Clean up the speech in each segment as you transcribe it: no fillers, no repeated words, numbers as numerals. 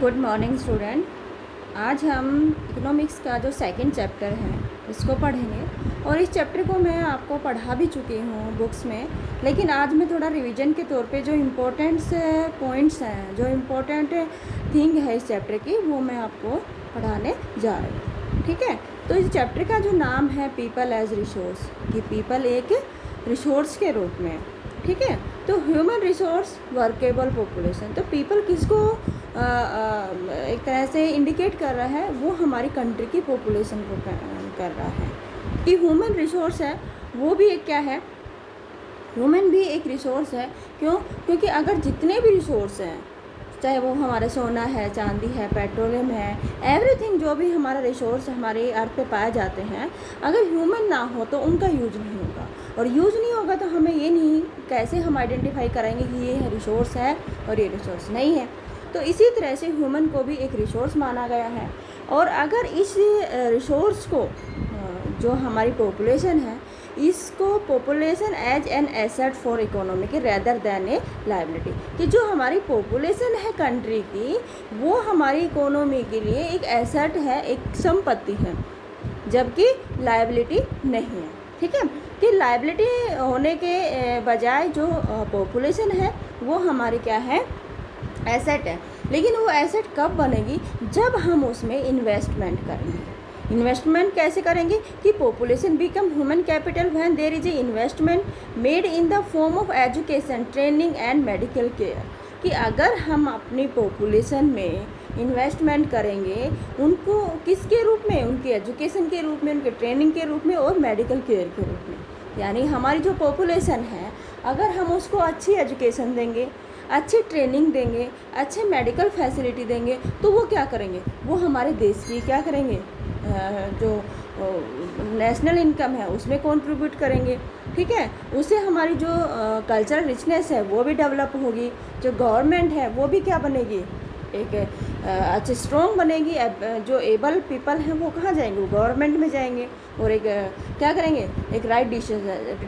Good morning student. आज हम economics का जो सेकंड चैप्टर है इसको पढ़ेंगे और इस चैप्टर को मैं आपको पढ़ा भी चुकी हूँ बुक्स में, लेकिन आज मैं थोड़ा रिवीजन के तौर पे जो इम्पोर्टेंट पॉइंट्स हैं, जो इम्पोर्टेंट थिंग है इस चैप्टर की, वो मैं आपको पढ़ाने जा रही हूँ। ठीक है, तो इस चैप्टर का जो नाम है पीपल एज रिसोर्स, कि पीपल एक रिसोर्स के रूप में। ठीक है, तो ह्यूमन रिसोर्स वर्केबल पॉपुलेशन, तो पीपल किसको एक तरह से इंडिकेट कर रहा है, वो हमारी कंट्री की पॉपुलेशन को कर रहा है कि ह्यूमन रिसोर्स है वो भी एक क्या है, ह्यूमन भी एक रिसोर्स है। क्यों? क्योंकि अगर जितने भी रिसोर्स हैं, चाहे वो हमारे सोना है, चांदी है, पेट्रोलियम है, एवरीथिंग जो भी हमारा रिसोर्स हमारे अर्थ पे पाए जाते हैं, अगर ह्यूमन ना हो तो उनका यूज नहीं होगा, और यूज नहीं होगा तो हमें ये नहीं, कैसे हम आइडेंटिफाई करेंगे कि ये रिसोर्स है और ये रिसोर्स नहीं है। तो इसी तरह से ह्यूमन को भी एक रिसोर्स माना गया है, और अगर इस रिसोर्स को जो हमारी पॉपुलेशन है, इसको population as an asset for economy के रेदर देन ए लाइबिलिटी, कि जो हमारी पॉपुलेशन है कंट्री की, वो हमारी इकोनॉमी के लिए एक एसेट है, एक संपत्ति है, जबकि लाइबिलिटी नहीं है। ठीक है, कि लाइबिलिटी होने के बजाय जो पॉपुलेशन है वो हमारी क्या है, एसेट है। लेकिन वो एसेट कब बनेगी? जब हम उसमें इन्वेस्टमेंट करेंगे। इन्वेस्टमेंट कैसे करेंगे? कि population become human capital when there is a investment made in the form of education, training and medical care, कि अगर हम अपनी पॉपुलेशन में इन्वेस्टमेंट करेंगे, उनको किसके रूप में? उनके एजुकेशन के रूप में, उनके ट्रेनिंग के रूप में और मेडिकल केयर के रूप में। यानी हमारी जो पॉपुलेशन है, अगर हम उसको अच्छी एजुकेशन देंगे, अच्छी ट्रेनिंग देंगे, अच्छे मेडिकल फैसिलिटी देंगे, तो वो क्या करेंगे? वो हमारे देश की क्या करेंगे, जो नेशनल इनकम है उसमें कंट्रीब्यूट करेंगे। ठीक है, उससे हमारी जो कल्चरल रिचनेस है वो भी डेवलप होगी, जो गवर्नमेंट है वो भी क्या बनेगी, एक अच्छी स्ट्रॉन्ग बनेगी। जो एबल पीपल हैं वो कहाँ जाएंगे? वो गवर्नमेंट में जाएंगे और एक क्या करेंगे, एक राइट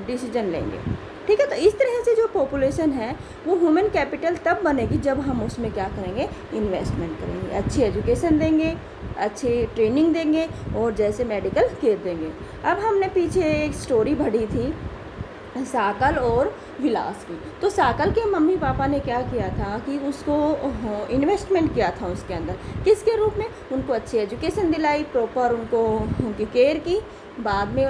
डिसीजन लेंगे। ठीक है, तो इस तरह से जो पॉपुलेशन है वो ह्यूमन कैपिटल तब बनेगी जब हम उसमें क्या करेंगे, इन्वेस्टमेंट करेंगे, अच्छी एजुकेशन देंगे, अच्छी ट्रेनिंग देंगे और जैसे मेडिकल केयर देंगे। अब हमने पीछे एक स्टोरी पढ़ी थी साकल और विलास की। तो साकल के मम्मी पापा ने क्या किया था कि उसको इन्वेस्टमेंट किया था उसके अंदर, किसके रूप में? उनको अच्छी एजुकेशन दिलाई, प्रॉपर उनको उनकी केयर की, बाद में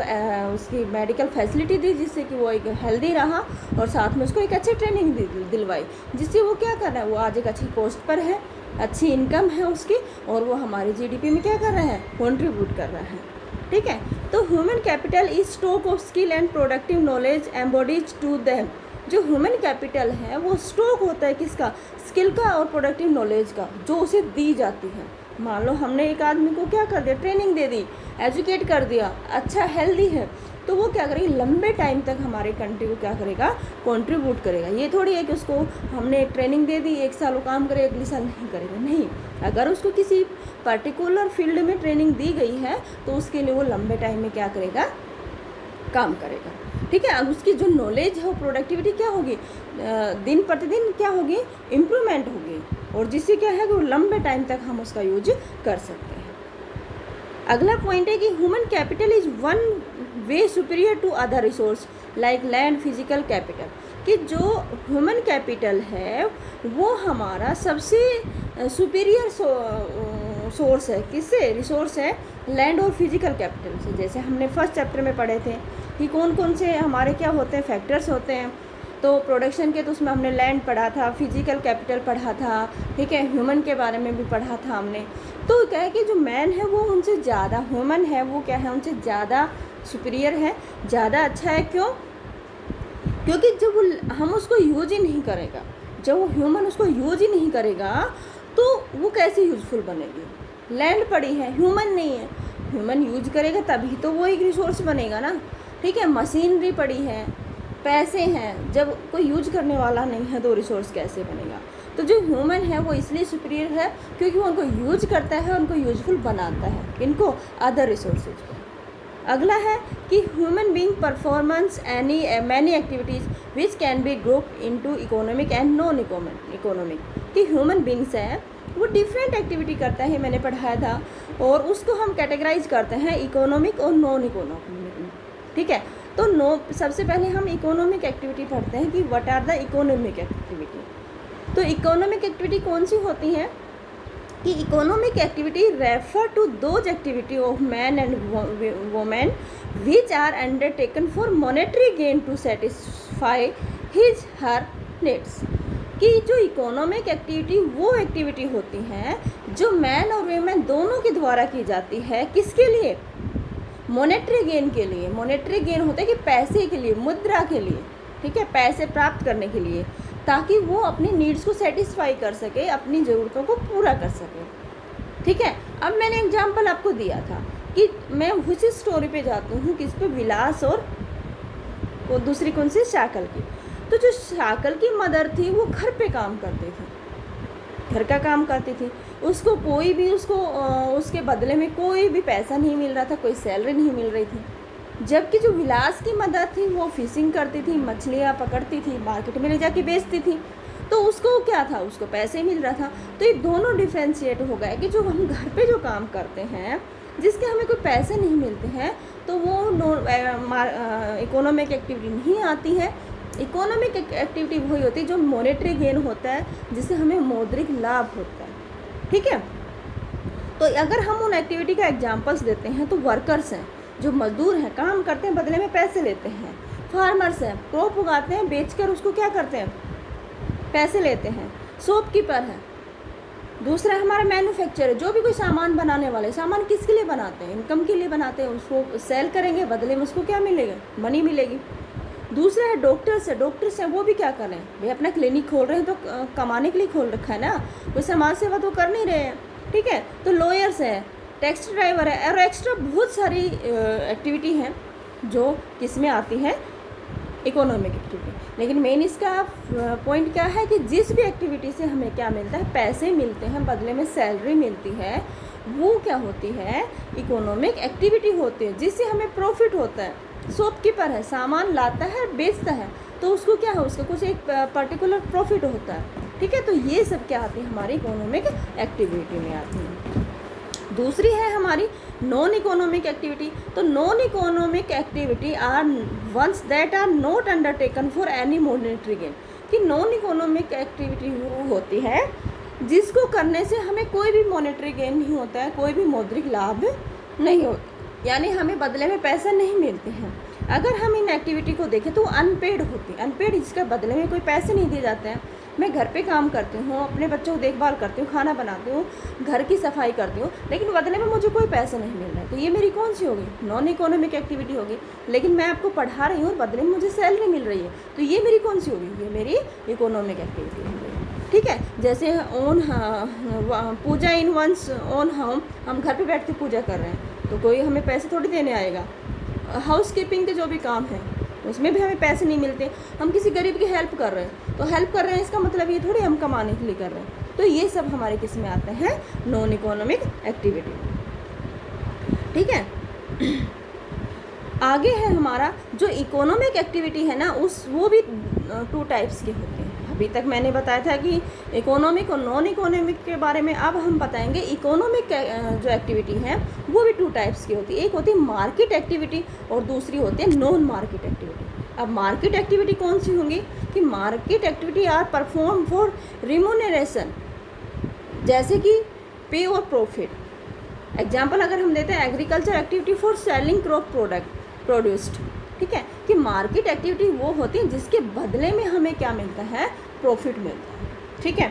उसकी मेडिकल फैसिलिटी दी जिससे कि वो एक हेल्दी रहा, और साथ में उसको एक अच्छी ट्रेनिंग दिलवाई, जिससे वो क्या कर रहा है, वो आज एक अच्छी पोस्ट पर है, अच्छी इनकम है उसकी, और वो हमारे जीडीपी में क्या कर रहा है, कंट्रीब्यूट कर रहा है। ठीक है, तो human capital is stock of skill and productive knowledge embodies to them. जो ह्यूमन कैपिटल है वो स्टॉक होता है किसका? स्किल का और प्रोडक्टिव नॉलेज का, जो उसे दी जाती है। मान लो हमने एक आदमी को क्या कर दिया, ट्रेनिंग दे दी, एजुकेट कर दिया, अच्छा हेल्दी है, तो वो क्या करेगी, लंबे टाइम तक हमारे कंट्री को क्या करेगा, कंट्रीब्यूट करेगा। ये थोड़ी है कि उसको हमने ट्रेनिंग दे दी, एक साल वो काम करे, अगले साल नहीं करेगा, नहीं। अगर उसको किसी पर्टिकुलर फील्ड में ट्रेनिंग दी गई है तो उसके लिए वो लंबे टाइम में क्या करेगा, काम करेगा। ठीक है, अब उसकी जो नॉलेज है वो प्रोडक्टिविटी क्या होगी, दिन प्रतिदिन क्या होगी, इम्प्रूवमेंट होगी, और जिससे क्या है कि वो लंबे टाइम तक हम उसका यूज कर सकते हैं। अगला पॉइंट है कि human capital is one way superior to other resource like land, physical capital, कि जो ह्यूमन कैपिटल है वो हमारा सबसे सुपीरियर सोर्स है, किससे? रिसोर्स है लैंड और फिजिकल कैपिटल से। जैसे हमने फर्स्ट चैप्टर में पढ़े थे कि कौन कौन से हमारे क्या होते हैं, फैक्टर्स होते हैं। तो प्रोडक्शन के तो उसमें हमने लैंड पढ़ा था, फिजिकल कैपिटल पढ़ा था, ठीक है, ह्यूमन के बारे में भी पढ़ा था हमने। तो क्या है कि जो मैन है वो उनसे ज़्यादा, ह्यूमन है वो क्या है, उनसे ज़्यादा सुपीरियर है, ज़्यादा अच्छा है। क्यों? क्योंकि जब हम उसको यूज ही नहीं करेगा, जब वो ह्यूमन उसको यूज ही नहीं करेगा तो वो कैसे यूजफुल बनेगी? लैंड पड़ी है, ह्यूमन नहीं है, ह्यूमन यूज करेगा तभी तो वो एक रिसोर्स बनेगा ना। ठीक है, मशीनरी पड़ी है, पैसे हैं, जब कोई यूज करने वाला नहीं है तो रिसोर्स कैसे बनेगा? तो जो ह्यूमन है वो इसलिए सुपीरियर है क्योंकि वो उनको यूज करता है, उनको यूजफुल बनाता है, इनको अदर रिसोर्सेज को। अगला है कि human being performance any many activities which can be group into economic and non economic, कि ह्यूमन बींग्स हैं वो डिफरेंट एक्टिविटी करता है, मैंने पढ़ाया था, और उसको हम कैटेगराइज करते हैं इकोनॉमिक और नॉन इकोनॉमिक में। ठीक है, तो सबसे पहले हम इकोनॉमिक एक्टिविटी पढ़ते हैं कि what are the economic activity. तो इकोनॉमिक एक्टिविटी कौन सी होती हैं कि economic activity refer to those activity of man and women which are undertaken for monetary gain to satisfy his her needs. कि जो इकोनॉमिक एक्टिविटी वो एक्टिविटी होती हैं जो मैन और वुमेन दोनों के द्वारा की जाती है, किसके लिए? मॉनेटरी गेन के लिए। मॉनेटरी गेन होता है कि पैसे के लिए, मुद्रा के लिए, ठीक है, पैसे प्राप्त करने के लिए, ताकि वो अपनी नीड्स को सेटिस्फाई कर सके, अपनी ज़रूरतों को पूरा कर सके। ठीक है, अब मैंने एग्जांपल आपको दिया था कि मैं उसी स्टोरी पे जाती हूँ, किस पे? विलास और दूसरी कौन सी? शाकल की। तो जो शाकल की मदर थी वो घर पे काम करती थी, घर का काम करती थी, उसको कोई भी उसके बदले में कोई भी पैसा नहीं मिल रहा था, कोई सैलरी नहीं मिल रही थी। जबकि जो विलास की मदर थी वो फिशिंग करती थी, मछलियाँ पकड़ती थी, मार्केट में ले जाके बेचती थी, तो उसको क्या था? उसको पैसे मिल रहा था। तो ये दोनों डिफ्रेंशिएट हो गए कि जो हम घर पे जो काम करते हैं जिसके हमें कोई पैसे नहीं मिलते हैं, तो वो इकोनॉमिक एक्टिविटी नहीं आती है। इकोनॉमिक एक्टिविटी वही होती है जो मॉनेटरी गेन होता है, जिससे हमें मौद्रिक लाभ होता है। ठीक है, तो अगर हम उन एक्टिविटी का एग्जांपल्स देते हैं तो वर्कर्स हैं, जो मजदूर हैं, काम करते हैं, बदले में पैसे लेते हैं। फार्मर्स हैं, क्रॉप उगाते हैं, बेचकर उसको क्या करते हैं? पैसे लेते हैं। शॉपकीपर है। दूसरा हमारा मैन्युफैक्चरर, जो भी कोई सामान बनाने वाले, सामान किसके लिए बनाते हैं? इनकम के लिए बनाते हैं, उसको सेल करेंगे, बदले में उसको क्या मिलेगा? मनी मिलेगी। दूसरा है डॉक्टर्स है। डॉक्टर्स हैं, वो भी क्या कर रहे हैं भाई? अपना क्लिनिक खोल रहे हैं तो कमाने के लिए खोल रखा है ना, कोई समाज सेवा तो कर नहीं रहे हैं। ठीक है, तो लॉयर्स है, टैक्सी ड्राइवर है, और एक्स्ट्रा बहुत सारी एक्टिविटी हैं जो किस में आती है? Economic activity. लेकिन मेन इसका पॉइंट क्या है कि जिस भी एक्टिविटी से हमें क्या मिलता है? पैसे मिलते हैं, बदले में सैलरी मिलती है, वो क्या होती है? इकोनॉमिक एक्टिविटी होती है, जिससे हमें प्रॉफिट होता है। शॉपकीपर है, सामान लाता है, बेचता है, तो उसको क्या है? उसका कुछ एक पर्टिकुलर प्रॉफिट होता है। ठीक है, तो ये सब क्या आती है? हमारी इकोनॉमिक एक्टिविटी में आती है। दूसरी है हमारी नॉन इकोनॉमिक एक्टिविटी। तो non economic activity are ones that are not undertaken for any monetary gain. कि नॉन इकोनॉमिक एक्टिविटी वो होती है जिसको करने से हमें कोई भी मॉनेटरी गेन नहीं होता है, कोई भी मौद्रिक लाभ नहीं होता, यानी हमें बदले में पैसा नहीं मिलते हैं। अगर हम इन एक्टिविटी को देखें तो अनपेड होती है। अनपेड इसका बदले में कोई पैसे नहीं दिए जाते हैं। मैं घर पे काम करती हूँ, अपने बच्चों को देखभाल करती हूँ, खाना बनाती हूँ, घर की सफाई करती हूँ, लेकिन बदले में मुझे कोई पैसे नहीं मिल रहा है, तो ये मेरी कौन सी होगी? नॉन इकोनॉमिक एक्टिविटी होगी। लेकिन मैं आपको पढ़ा रही हूँ और बदले में मुझे सैलरी मिल रही है, तो ये मेरी कौन सी होगी? ये मेरी इकोनॉमिक एक्टिविटी होगी। ठीक है, जैसे पूजा इन वंस ओन होम, हम घर पे बैठ के पूजा कर रहे हैं, तो कोई हमें पैसे थोड़ी देने आएगा। हाउस कीपिंग के जो भी काम है उसमें भी हमें पैसे नहीं मिलते। हम किसी गरीब की हेल्प कर रहे हैं, तो हेल्प कर रहे हैं, इसका मतलब ये थोड़ी हम कमाने के लिए कर रहे हैं। तो ये सब हमारे किस में आते हैं? Non economic activity. ठीक है, आगे है हमारा जो इकोनॉमिक एक्टिविटी है ना, वो भी 2 टाइप्स के होते हैं। अभी तक मैंने बताया था कि इकोनॉमिक और नॉन इकोनॉमिक के बारे में। अब हम बताएंगे इकोनॉमिक जो एक्टिविटी है वो भी 2 टाइप्स की होती है। एक होती है मार्केट एक्टिविटी और दूसरी होती है नॉन मार्केट एक्टिविटी। अब मार्केट एक्टिविटी कौन सी होंगी? कि market activity are perform for remuneration, जैसे कि पे और प्रॉफिट। एग्जाम्पल अगर हम देते हैं agriculture activity for selling crop produced. ठीक है, कि मार्केट एक्टिविटी वो होती है जिसके बदले में हमें क्या मिलता है? प्रॉफिट मिलता है। ठीक है,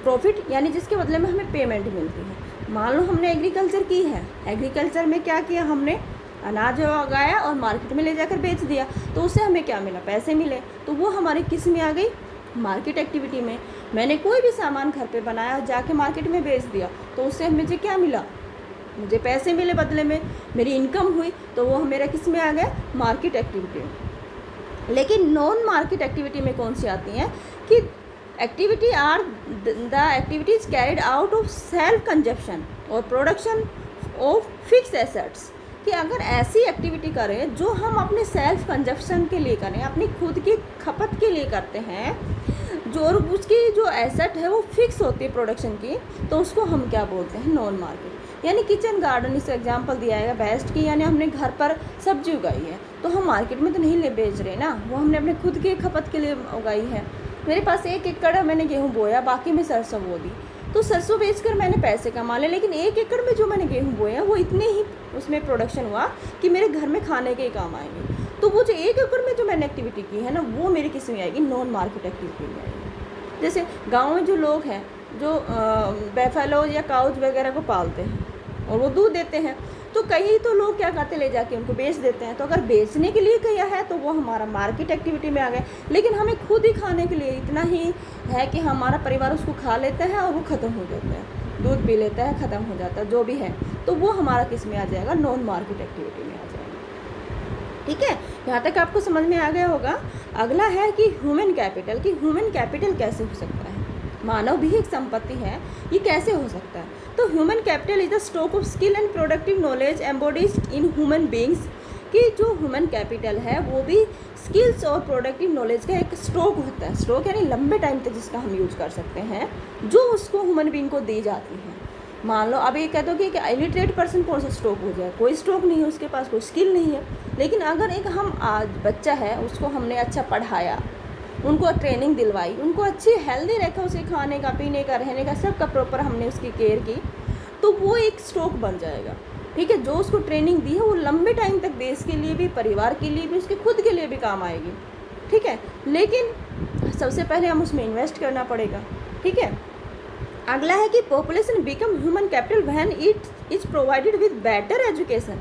प्रॉफिट यानी जिसके बदले में हमें पेमेंट मिलती है। मान लो हमने एग्रीकल्चर की है, एग्रीकल्चर में क्या किया? हमने अनाज उगाया और मार्केट में ले जाकर बेच दिया, तो उससे हमें क्या मिला? पैसे मिले। तो वो हमारी किस में आ गई? मार्केट एक्टिविटी में। मैंने कोई भी सामान घर पे बनाया, जाके मार्केट में बेच दिया, तो उससे मुझे क्या मिला? मुझे पैसे मिले, बदले में मेरी इनकम हुई, तो वो मेरा किस में आ गया? मार्केट एक्टिविटी में। लेकिन नॉन मार्केट एक्टिविटी में कौन सी आती हैं? कि activity are the activities carried out of self consumption और प्रोडक्शन ऑफ फिक्स एसेट्स। कि अगर ऐसी एक्टिविटी करें जो हम अपने सेल्फ कंजप्शन के लिए करें, अपनी खुद की खपत के लिए करते हैं, जो और उसकी जो एसेट है वो फिक्स होती है प्रोडक्शन की, तो उसको हम क्या बोलते हैं, नॉन मार्केट। यानी किचन गार्डन इस एग्जांपल दिया है बेस्ट की, यानी हमने घर पर सब्जी उगाई है तो हम मार्केट में तो नहीं ले बेच रहे ना, वो हमने अपने खुद के खपत के लिए उगाई है। मेरे पास 1 एकड़ मैंने गेहूँ बोया, बाकी में सरसों बो दी, तो सरसों बेचकर मैंने पैसे कमा लिए, लेकिन 1 एकड़ में जो मैंने गेहूँ बोया वो इतने ही उसमें प्रोडक्शन हुआ कि मेरे घर में खाने के ही काम आएंगे। तो वो जो 1 एकड़ में जो मैंने एक्टिविटी की है ना, वो मेरी किस में आएगी, नॉन मार्केट एक्टिविटी में आएगी। जैसे गाँव में जो लोग हैं जो बैफेलो या काउज वगैरह को पालते हैं और वो दूध देते हैं, तो कई तो लोग क्या करते ले जाके उनको बेच देते हैं। तो अगर बेचने के लिए किया है तो वो हमारा मार्केट एक्टिविटी में आ गया, लेकिन हमें खुद ही खाने के लिए इतना ही है कि हमारा परिवार उसको खा लेता है और वो ख़त्म हो जाता है, दूध पी लेता है, ख़त्म हो जाता है जो भी है, तो वो हमारा किस में आ जाएगा, नॉन मार्केट एक्टिविटी में आ जाएगा। ठीक है, यहाँ तक आपको समझ में आ गया होगा। अगला है कि ह्यूमन कैपिटल, कि ह्यूमन कैपिटल कैसे हो सकता है, मानव भी एक संपत्ति है, ये कैसे हो सकता है। तो human capital is the stock of skill and productive knowledge embodied in human beings, कि जो ह्यूमन कैपिटल है वो भी स्किल्स और प्रोडक्टिव नॉलेज का एक स्टॉक होता है। स्टॉक यानी लंबे टाइम तक जिसका हम यूज कर सकते हैं, जो उसको ह्यूमन बींग को दी जाती है। मान लो अब ये कह दो कि इलिटरेट पर्सन कौन सा स्टॉक हो जाए, कोई स्टॉक नहीं है, उसके पास कोई स्किल नहीं है, लेकिन अगर एक हम आज बच्चा है उसको हमने अच्छा पढ़ाया, उनको ट्रेनिंग दिलवाई, उनको अच्छी हेल्दी रखा, उसे खाने का, पीने का, रहने का, सब का प्रॉपर हमने उसकी केयर की, तो वो एक स्टॉक बन जाएगा। ठीक है, जो उसको ट्रेनिंग दी है वो लंबे टाइम तक देश के लिए भी, परिवार के लिए भी, उसके खुद के लिए भी काम आएगी। ठीक है, लेकिन सबसे पहले हम उसमें इन्वेस्ट करना पड़ेगा। ठीक है, अगला है कि population become human capital when it is provided with better education,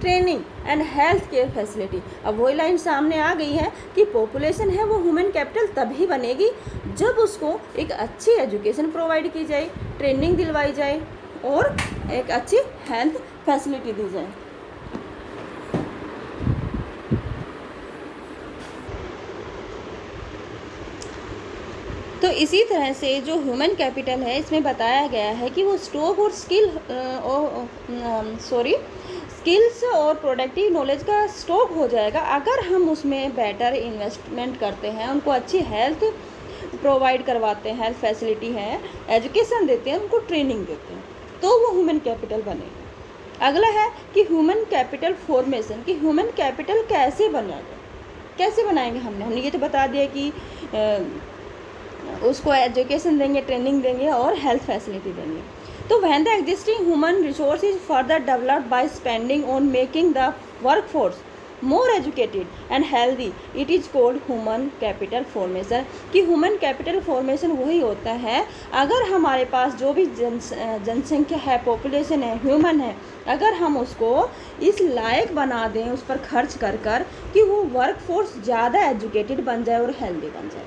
training and health care facility. अब वही लाइन सामने आ गई है कि पॉपुलेशन है वो ह्यूमन कैपिटल तभी बनेगी जब उसको एक अच्छी एजुकेशन प्रोवाइड की जाए, ट्रेनिंग दिलवाई जाए और एक अच्छी हेल्थ फैसिलिटी दी जाए। तो इसी तरह से जो ह्यूमन कैपिटल है इसमें बताया गया है कि वो स्टॉक और स्किल्स और प्रोडक्टिव नॉलेज का स्टॉक हो जाएगा अगर हम उसमें बेटर इन्वेस्टमेंट करते हैं, उनको अच्छी हेल्थ प्रोवाइड करवाते हैं, हेल्थ फैसिलिटी है, एजुकेशन देते हैं, उनको ट्रेनिंग देते हैं, तो वो ह्यूमन कैपिटल बनेगा। अगला है कि ह्यूमन कैपिटल फॉर्मेशन, कि ह्यूमन कैपिटल कैसे बनेगा, कैसे बनाएंगे। हमने ये तो बता दिया कि उसको एजुकेशन देंगे, ट्रेनिंग देंगे और हेल्थ फैसिलिटी देंगे। तो when the existing human resource is further developed by spending on making the workforce more educated and healthy, it is called human capital formation. कि ह्यूमन कैपिटल फॉर्मेशन वही होता है अगर हमारे पास जो भी जनसंख्या है, पॉपुलेशन है, ह्यूमन है, अगर हम उसको इस लायक बना दें उस पर खर्च कर कर कि वो वर्कफोर्स ज़्यादा एजुकेटेड बन जाए और हेल्दी बन जाए।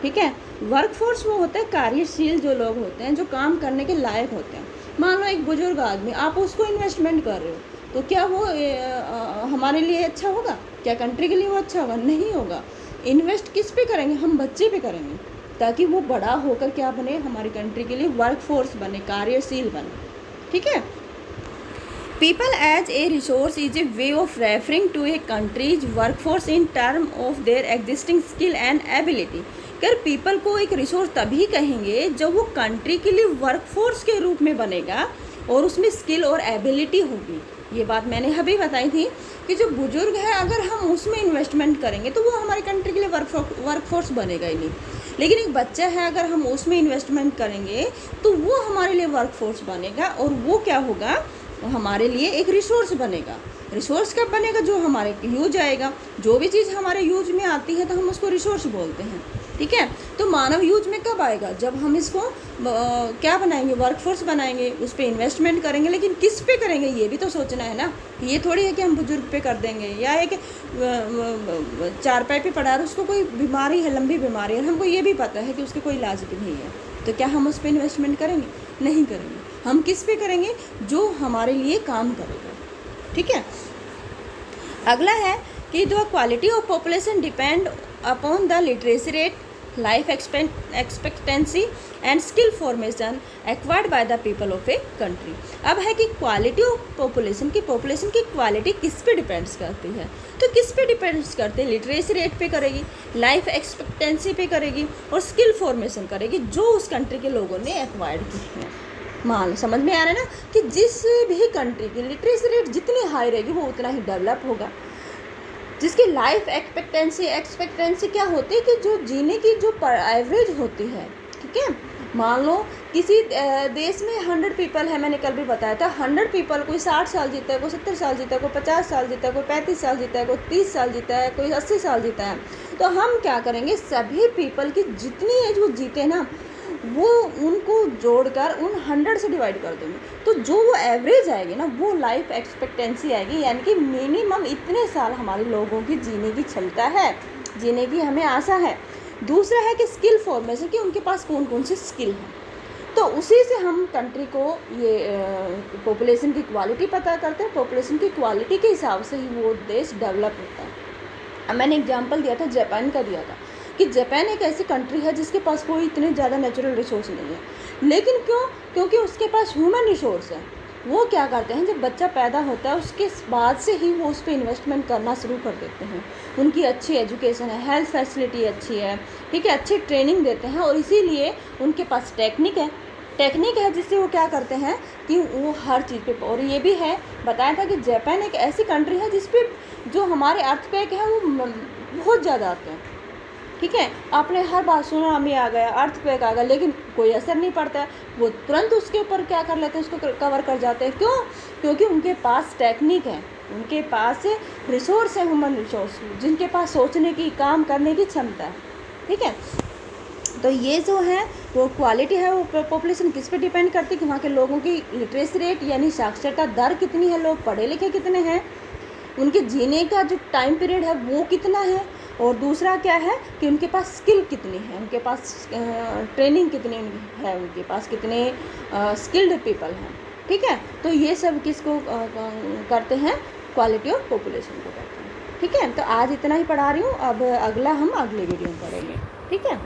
ठीक है, वर्कफोर्स वो होता है कार्यशील जो लोग होते हैं, जो काम करने के लायक होते हैं। मान लो एक बुजुर्ग आदमी, आप उसको इन्वेस्टमेंट कर रहे हो, तो क्या वो हमारे लिए अच्छा होगा, क्या कंट्री के लिए वो अच्छा होगा, नहीं होगा। इन्वेस्ट किस पे करेंगे, हम बच्चे पे करेंगे, ताकि वो बड़ा होकर क्या बने, हमारी कंट्री के लिए वर्कफोर्स बने, कार्यशील बने। ठीक है, people as a resource is a way of referring to a country's workforce in term of their existing skill and ability. अगर पीपल को एक रिसोर्स तभी कहेंगे जब वो कंट्री के लिए वर्कफोर्स के रूप में बनेगा और उसमें स्किल और एबिलिटी होगी। ये बात मैंने अभी बताई थी कि जो बुजुर्ग है अगर हम उसमें इन्वेस्टमेंट करेंगे तो वो हमारी कंट्री के लिए वर्कफोर्स बनेगा ही नहीं, लेकिन एक बच्चा है अगर हम उसमें इन्वेस्टमेंट करेंगे तो वो हमारे लिए वर्कफोर्स बनेगा और वो क्या होगा, हमारे लिए एक रिसोर्स बनेगा। रिसोर्स कब बनेगा, जो हमारे यूज आएगा। जो भी चीज़ हमारे यूज में आती है तो हम उसको रिसोर्स बोलते हैं। ठीक है, तो मानव यूज में कब आएगा, जब हम इसको क्या बनाएंगे, वर्कफोर्स बनाएंगे, उस पर इन्वेस्टमेंट करेंगे, लेकिन किस पे करेंगे ये भी तो सोचना है ना। ये थोड़ी है कि हम बुजुर्ग पे कर देंगे, या एक चारपाई पे पड़ा है, उसको कोई बीमारी है, लंबी बीमारी है, हमको ये भी पता है कि उसके कोई इलाज भी नहीं है, तो क्या हम उस पर इन्वेस्टमेंट करेंगे, नहीं करेंगे। हम किस पे करेंगे, जो हमारे लिए काम करेगा। ठीक है, अगला है कि the quality of population depend upon the literacy rate, life expectancy and skill formation acquired by the people of a country. अब है कि क्वालिटी ऑफ पॉपुलेशन की क्वालिटी किस पे डिपेंड्स करती है, तो किस पे डिपेंड्स करती है, लिटरेसी रेट पे करेगी, लाइफ एक्सपेक्टेंसी पे करेगी और स्किल फॉर्मेशन करेगी जो उस कंट्री के लोगों ने एक्वायर्ड की है। मान लो, समझ में आ रहा है ना कि जिस भी कंट्री की लिटरेसी रेट जितनी हाई रहेगी वो उतना ही डेवलप होगा। जिसकी लाइफ एक्सपेक्टेंसी क्या होती है कि जो जीने की जो एवरेज होती है, ठीक है। मान लो किसी देश में 100 पीपल है, मैंने कल भी बताया था 100 पीपल, कोई 60 साल जीता है, कोई 70 साल जीता है, कोई 50 साल जीता है, कोई 35 साल जीता है, कोई 30 साल जीता है, कोई 80 साल जीता है। तो हम क्या करेंगे, सभी पीपल की जितनी एज वो जीते ना वो उनको जोड़कर उन 100 से डिवाइड कर देंगे, तो जो वो एवरेज आएगी ना वो लाइफ एक्सपेक्टेंसी आएगी, यानी कि मिनिमम इतने साल हमारे लोगों की जीने की क्षमता है, जीने की हमें आशा है। दूसरा है कि स्किल फॉर्मेशन, कि उनके पास कौन कौन सी स्किल है, तो उसी से हम कंट्री को ये पॉपुलेशन की क्वालिटी पता करते हैं। पॉपुलेशन की क्वालिटी के हिसाब से ही वो देश डेवलप होता है। अब मैंने एग्जांपल दिया था, जापान का दिया था कि जापान एक ऐसी कंट्री है जिसके पास कोई इतने ज़्यादा नेचुरल रिसोर्स नहीं है, लेकिन क्योंकि उसके पास ह्यूमन रिसोर्स है। वो क्या करते हैं, जब बच्चा पैदा होता है उसके बाद से ही वो उस पर इन्वेस्टमेंट करना शुरू कर देते हैं। उनकी अच्छी एजुकेशन है, हेल्थ फैसिलिटी अच्छी है, ठीक है, अच्छी ट्रेनिंग देते हैं और इसीलिए उनके पास टेक्निक है जिससे वो क्या करते हैं कि वो हर चीज़ पे। और ये भी है, बताया था कि जापान एक ऐसी कंट्री है जिस पे जो हमारे अर्थक्वेक है वो बहुत ज़्यादा आते हैं, ठीक है। आपने हर बार सुनामी आ गया, अर्थक्वेक आ गया, लेकिन कोई असर नहीं पड़ता है, वो तुरंत उसके ऊपर क्या कर लेते हैं, उसको कवर कर जाते हैं। क्यों? क्योंकि उनके पास टेक्निक है, उनके पास रिसोर्स है, ह्यूमन रिसोर्स, जिनके पास सोचने की, काम करने की क्षमता है, ठीक है। तो ये जो है वो क्वालिटी है, वो पॉपुलेशन किस पे डिपेंड करती है कि वहाँ के लोगों की लिटरेसी रेट यानी साक्षरता दर कितनी है, लोग पढ़े लिखे कितने हैं, उनके जीने का जो टाइम पीरियड है वो कितना है, और दूसरा क्या है कि उनके पास स्किल कितनी है, उनके पास ट्रेनिंग कितनी है, उनके पास कितने स्किल्ड पीपल हैं, ठीक है। तो ये सब किसको करते हैं, क्वालिटी ऑफ पॉपुलेशन को करते हैं, ठीक है। तो आज इतना ही पढ़ा रही हूँ, अब अगला हम अगले वीडियो में पढ़ेंगे, ठीक है।